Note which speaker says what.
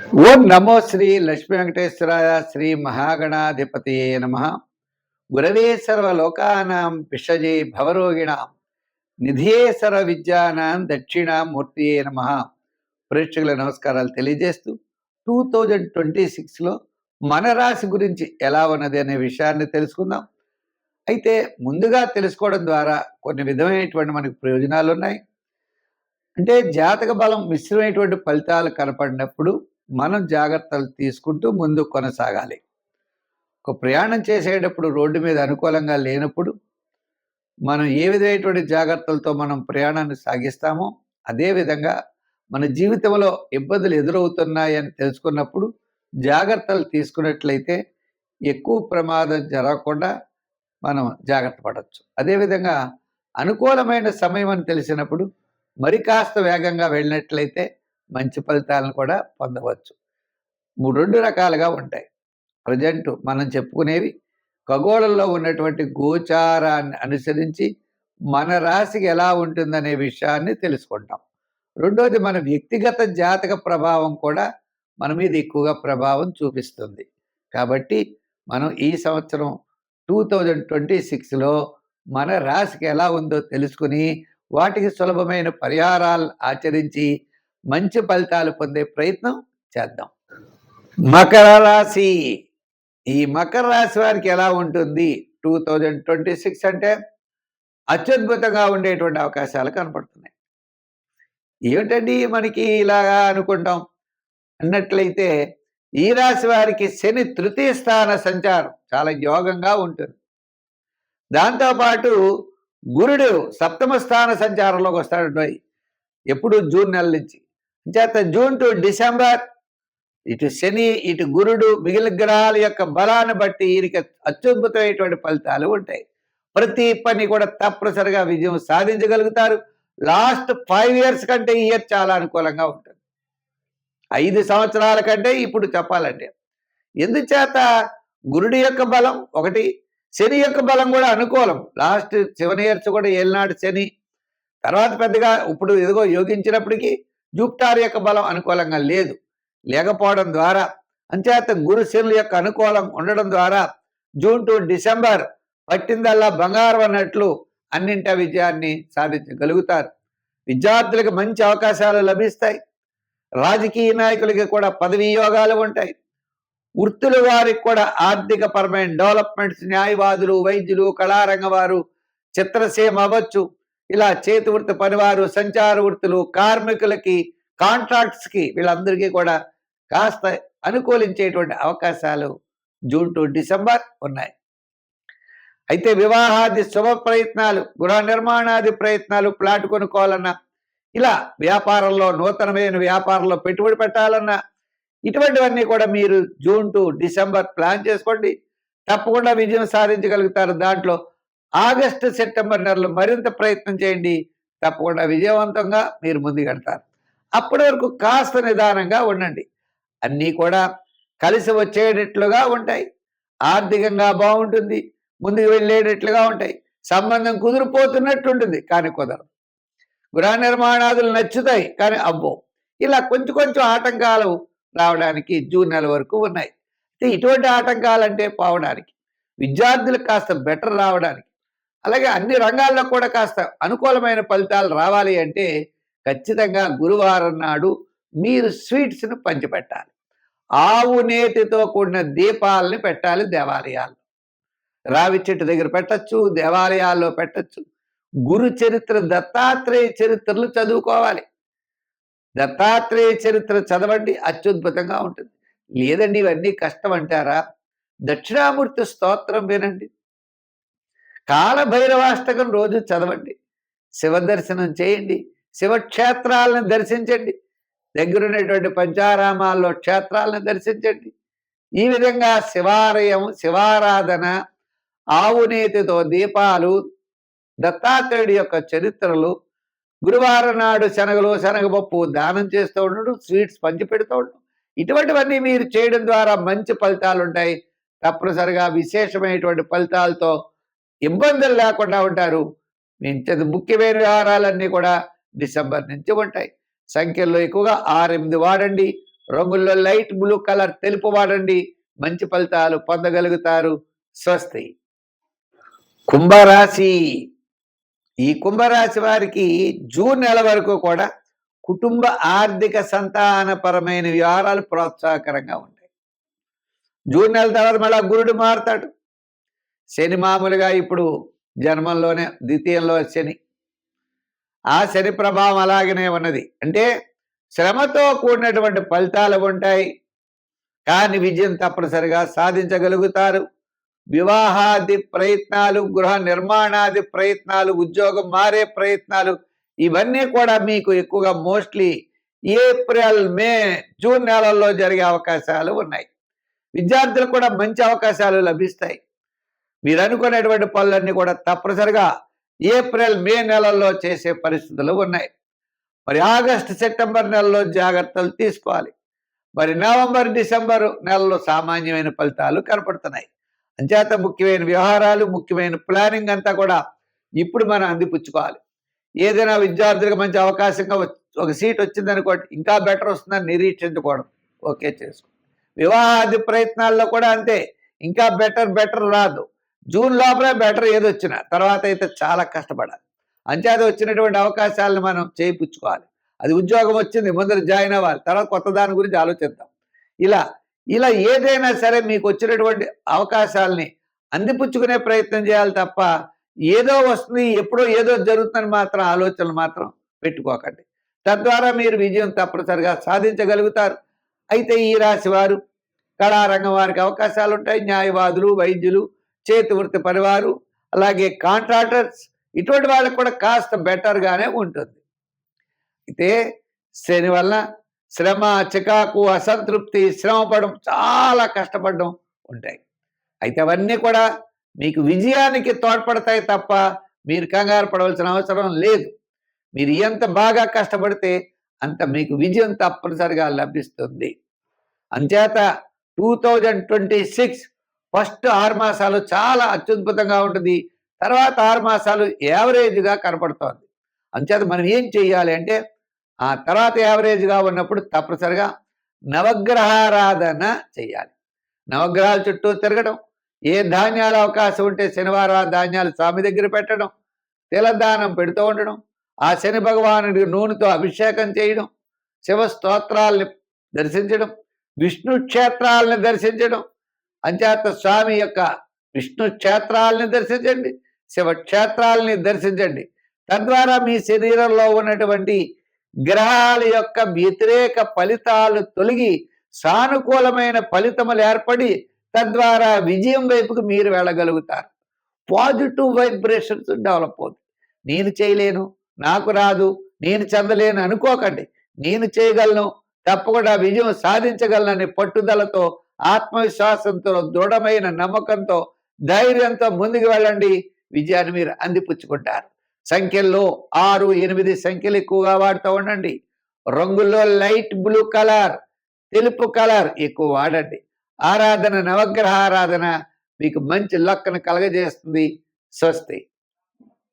Speaker 1: ఓం నమో శ్రీ లక్ష్మీ వెంకటేశ్వరాయ శ్రీ మహాగణాధిపతియే నమః. గురవే సర్వలోకానాం విషజే భవరోగిణాం నిధియే సర్వ విద్యానాం దక్షిణామూర్తియే నమః. ప్రేక్షకుల నమస్కారాలు తెలియజేస్తూ 2026లో మన రాశి గురించి ఎలా ఉన్నది అనే విషయాన్ని తెలుసుకుందాం. అయితే ముందుగా తెలుసుకోవడం ద్వారా కొన్ని విధమైనటువంటి మనకు ప్రయోజనాలు ఉన్నాయి. అంటే జాతక బలం మిశ్రమైనటువంటి ఫలితాలు కనపడినప్పుడు మనం జాగ్రత్తలు తీసుకుంటూ ముందు కొనసాగాలి. ఒక ప్రయాణం చేసేటప్పుడు రోడ్డు మీద అనుకూలంగా లేనప్పుడు మనం ఏ విధమైనటువంటి జాగ్రత్తలతో మనం ప్రయాణాన్ని సాగిస్తామో అదేవిధంగా మన జీవితంలో ఇబ్బందులు ఎదురవుతున్నాయని తెలుసుకున్నప్పుడు జాగ్రత్తలు తీసుకున్నట్లయితే ఎక్కువ ప్రమాదం జరగకుండా మనం జాగ్రత్త పడవచ్చు. అదేవిధంగా అనుకూలమైన సమయం అని తెలిసినప్పుడు మరి కాస్త వేగంగా వెళ్ళినట్లయితే మంచి ఫలితాలను కూడా పొందవచ్చు. రెండు రకాలుగా ఉంటాయి. ప్రజెంట్ మనం చెప్పుకునేవి ఖగోళంలో ఉన్నటువంటి గోచారాన్ని అనుసరించి మన రాశికి ఎలా ఉంటుందనే విషయాన్ని తెలుసుకుంటాం. రెండోది మన వ్యక్తిగత జాతక ప్రభావం కూడా మన మీద ఎక్కువగా ప్రభావం చూపిస్తుంది. కాబట్టి మనం ఈ సంవత్సరం 2026లో మన రాశికి ఎలా ఉందో తెలుసుకుని వాటికి సులభమైన పరిహారాలు ఆచరించి మంచి ఫలితాలు పొందే ప్రయత్నం చేద్దాం. మకర రాశి. ఈ మకర రాశి వారికి ఎలా ఉంటుంది 2026 అంటే అత్యద్భుతంగా ఉండేటువంటి అవకాశాలు కనపడుతున్నాయి. ఏమిటండి మనకి ఇలాగా అనుకుంటాం అన్నట్లయితే ఈ రాశి వారికి శని తృతీయ స్థాన సంచారం చాలా యోగంగా ఉంటుంది. దాంతోపాటు గురుడు సప్తమ స్థాన సంచారంలోకి వస్తాడు ఎప్పుడు జూన్ నెల నుంచి. చేత జూన్ టు డిసెంబర్ ఇటు శని ఇటు గురుడు మిగిలిన గ్రహాల యొక్క బలాన్ని బట్టి వీరికి అత్యద్భుతమైనటువంటి ఫలితాలు ఉంటాయి. ప్రతి పని కూడా తప్పనిసరిగా విజయం సాధించగలుగుతారు. లాస్ట్ 5 years కంటే ఈ ఇయర్ చాలా అనుకూలంగా ఉంటుంది. 5 సంవత్సరాల కంటే ఇప్పుడు చెప్పాలంటే ఎందుచేత గురుడి యొక్క బలం ఒకటి, శని యొక్క బలం కూడా అనుకూలం. లాస్ట్ 7 years కూడా ఏలినాడు శని, తర్వాత పెద్దగా ఇప్పుడు ఎదుగో యోగించినప్పటికీ జూపిటర్ యొక్క బలం అనుకూలంగా లేకపోవడం ద్వారా అంచేత గురు శనుల యొక్క అనుకూలం ఉండడం ద్వారా జూన్ టు డిసెంబర్ పట్టిందల్లా బంగారం అన్నట్లు అన్నింటి విజయాన్ని సాధించగలుగుతారు. విద్యార్థులకు మంచి అవకాశాలు లభిస్తాయి. రాజకీయ నాయకులకి కూడా పదవీ యోగాలు ఉంటాయి. వృత్తుల వారికి కూడా ఆర్థిక పరమైన డెవలప్మెంట్స్, న్యాయవాదులు, వైద్యులు, కళారంగ వారు, చిత్రసీమ అవ్వచ్చు, ఇలా చేతి వృత్తి పనివారు, సంచార వృత్తులు, కార్మికులకి, కాంట్రాక్ట్స్కి వీళ్ళందరికీ కూడా కాస్త అనుకూలించేటువంటి అవకాశాలు జూన్ టు డిసెంబర్ ఉన్నాయి. అయితే వివాహాది శుభ ప్రయత్నాలు, గృహ నిర్మాణాది ప్రయత్నాలు, ప్లాట్ కొనుక్కోవాలన్నా, ఇలా వ్యాపారంలో నూతనమైన వ్యాపారంలో పెట్టుబడి పెట్టాలన్నా ఇటువంటివన్నీ కూడా మీరు జూన్ టు డిసెంబర్ ప్లాన్ చేసుకోండి. తప్పకుండా విజయం సాధించగలుగుతారు. దాంట్లో ఆగస్టు సెప్టెంబర్ నెలలు మరింత ప్రయత్నం చేయండి. తప్పకుండా విజయవంతంగా మీరు ముందుకెళ్తారు. అప్పటి వరకు కాస్త నిదానంగా ఉండండి. అన్నీ కూడా కలిసి వచ్చేటట్లుగా ఉంటాయి. ఆర్థికంగా బాగుంటుంది, ముందుకు వెళ్ళేటట్లుగా ఉంటాయి. సంబంధం కుదిరిపోతున్నట్టుంటుంది కానీ కుదరదు. గృహ నిర్మాణాదులు నచ్చుతాయి కానీ అబ్బో, ఇలా కొంచెం కొంచెం ఆటంకాలు రావడానికి జూన్ నెల వరకు ఉన్నాయి. ఇటువంటి ఆటంకాలంటే పోవడానికి, విద్యార్థులకు కాస్త బెటర్ రావడానికి, అలాగే అన్ని రంగాల్లో కూడా కాస్త అనుకూలమైన ఫలితాలు రావాలి అంటే ఖచ్చితంగా గురువారం నాడు మీరు స్వీట్స్ను పంచిపెట్టాలి. ఆవు నేతితో కూడిన దీపాలని పెట్టాలి దేవాలయాల్లో. రావి చెట్టు దగ్గర పెట్టచ్చు, దేవాలయాల్లో పెట్టచ్చు. గురు చరిత్ర, దత్తాత్రేయ చరిత్రలు చదువుకోవాలి. దత్తాత్రేయ చరిత్ర చదవండి, అత్యద్భుతంగా ఉంటుంది. లేదండి ఇవన్నీ కష్టం అంటారా, దక్షిణామూర్తి స్తోత్రం వినండి, కాలభైరవాష్టకం రోజు చదవండి, శివ దర్శనం చేయండి, శివక్షేత్రాలను దర్శించండి, దగ్గరున్నటువంటి పంచారామాల్లో క్షేత్రాలను దర్శించండి. ఈ విధంగా శివాలయం, శివారాధన, ఆవునేతితో దీపాలు, దత్తాత్రేయుడి యొక్క చరిత్రలు, గురువారం నాడు శనగలు, శనగపప్పు దానం చేస్తూ ఉండడం, స్వీట్స్ పంచిపెడుతూ ఉండడం, ఇటువంటివన్నీ మీరు చేయడం ద్వారా మంచి ఫలితాలు ఉంటాయి. తప్పనిసరిగా విశేషమైనటువంటి ఫలితాలతో ఇబ్బందులు లేకుండా ఉంటారు. మించదు ముఖ్యమైన వ్యవహారాలన్నీ కూడా డిసెంబర్ నుంచి ఉంటాయి. సంఖ్యల్లో ఎక్కువగా 6, 8 వాడండి. రంగుల్లో లైట్ బ్లూ కలర్ తెలుపు వాడండి. మంచి ఫలితాలు పొందగలుగుతారు. స్వస్తి. కుంభరాశి. ఈ కుంభరాశి వారికి జూన్ నెల వరకు కూడా కుటుంబ ఆర్థిక సంతానపరమైన వ్యవహారాలు ప్రోత్సాహకరంగా ఉంటాయి. జూన్ నెల తర్వాత మళ్ళా గురుడు మారుతాడు. శని మామూలుగా ఇప్పుడు జన్మంలోనే ద్వితీయంలో శని. ఆ శని ప్రభావం అలాగనే ఉన్నది. అంటే శ్రమతో కూడినటువంటి ఫలితాలు ఉంటాయి, కానీ విజయం తప్పనిసరిగా సాధించగలుగుతారు. వివాహాది ప్రయత్నాలు, గృహ నిర్మాణాది ప్రయత్నాలు, ఉద్యోగం మారే ప్రయత్నాలు, ఇవన్నీ కూడా మీకు ఎక్కువగా మోస్ట్లీ ఏప్రిల్, మే, జూన్ నెలల్లో జరిగే అవకాశాలు ఉన్నాయి. విద్యార్థులకు కూడా మంచి అవకాశాలు లభిస్తాయి. మీరు అనుకునేటువంటి పనులన్నీ కూడా తప్పనిసరిగా ఏప్రిల్, మే నెలల్లో చేసే పరిస్థితులు ఉన్నాయి. మరి ఆగస్టు, సెప్టెంబర్ నెలలో జాగ్రత్తలు తీసుకోవాలి. మరి నవంబర్, డిసెంబర్ నెలలో సామాన్యమైన ఫలితాలు కనపడుతున్నాయి. అంచేత ముఖ్యమైన వ్యవహారాలు, ముఖ్యమైన ప్లానింగ్ అంతా కూడా ఇప్పుడు మనం అందిపుచ్చుకోవాలి. ఏదైనా విద్యార్థులకు మంచి అవకాశంగా ఒక సీట్ వచ్చిందనుకోండి, ఇంకా బెటర్ వస్తుందని నిరీక్షించకూడదు, ఓకే చేసుకో. వివాహాది ప్రయత్నాల్లో కూడా అంతే, ఇంకా బెటర్ రాదు. జూన్ లోపలే బెటర్ ఏదొచ్చినా, తర్వాత అయితే చాలా కష్టపడాలి. అంచేత వచ్చినటువంటి అవకాశాలను మనం చేయిపుచ్చుకోవాలి. అది ఉద్యోగం వచ్చింది, ముందర జాయిన్ అవ్వాలి, తర్వాత కొత్త దాని గురించి ఆలోచిద్దాం. ఇలా ఇలా ఏదైనా సరే మీకు వచ్చినటువంటి అవకాశాలని అందిపుచ్చుకునే ప్రయత్నం చేయాలి తప్ప ఏదో వస్తుంది, ఎప్పుడో ఏదో జరుగుతుందని మాత్రం ఆలోచనలు మాత్రం పెట్టుకోకండి. తద్వారా మీరు విజయం తప్పనిసరిగా సాధించగలుగుతారు. అయితే ఈ రాశి వారు కళారంగం వారికి అవకాశాలు ఉంటాయి. న్యాయవాదులు, వైద్యులు, చేతి వృత్తి పరివారు, అలాగే కాంట్రాక్టర్స్, ఇటువంటి వాళ్ళకి కూడా కాస్త బెటర్గానే ఉంటుంది. అయితే శని వల్ల శ్రమ, చికాకు, అసంతృప్తి, శ్రమపడడం, చాలా కష్టపడడం ఉంటాయి. అయితే అవన్నీ కూడా మీకు విజయానికి తోడ్పడతాయి తప్ప మీరు కంగారు పడవలసిన అవసరం లేదు. మీరు ఎంత బాగా కష్టపడితే అంత మీకు విజయం తప్పనిసరిగా లభిస్తుంది. అంచేత 2026 ఫస్ట్ 6 మాసాలు చాలా అత్యద్భుతంగా ఉంటుంది. తర్వాత 6 మాసాలు యావరేజ్గా కనపడుతోంది. అంచేత మనం ఏం చెయ్యాలి అంటే, ఆ తర్వాత యావరేజ్గా ఉన్నప్పుడు తప్పనిసరిగా నవగ్రహారాధన చెయ్యాలి. నవగ్రహాల చుట్టూ తిరగడం, ఏ ధాన్యాల అవకాశం ఉంటే శనివారం ధాన్యాలు స్వామి దగ్గర పెట్టడం, తిలదానం పెడుతూ ఉండడం, ఆ శని భగవానుడికి నూనెతో అభిషేకం చేయడం, శివ స్తోత్రాల్ని దర్శించడం, విష్ణు క్షేత్రాలని దర్శించడం. అంచేత స్వామి యొక్క విష్ణు క్షేత్రాలని దర్శించండి, శివక్షేత్రాలని దర్శించండి. తద్వారా మీ శరీరంలో ఉన్నటువంటి గ్రహాల యొక్క వ్యతిరేక ఫలితాలు తొలగి సానుకూలమైన ఫలితములు ఏర్పడి తద్వారా విజయం వైపుకు మీరు వెళ్ళగలుగుతారు. పాజిటివ్ వైబ్రేషన్స్ డెవలప్ అవుతుంది. నేను చేయలేను, నాకు రాదు, నేను చెందలేను అనుకోకండి. నేను చేయగలను, తప్పకుండా విజయం సాధించగలనని పట్టుదలతో, ఆత్మవిశ్వాసంతో, దృఢమైన నమ్మకంతో, ధైర్యంతో ముందుకు వెళ్ళండి. విజయాన్ని మీరు అందిపుచ్చుకుంటారు. సంఖ్యల్లో 6, 8 సంఖ్యలు ఎక్కువగా వాడుతూ ఉండండి. రంగుల్లో లైట్ బ్లూ కలర్, తెలుపు కలర్ ఎక్కువ వాడండి. ఆరాధన, నవగ్రహ ఆరాధన మీకు మంచి లక్ను కలగజేస్తుంది. స్వస్తి.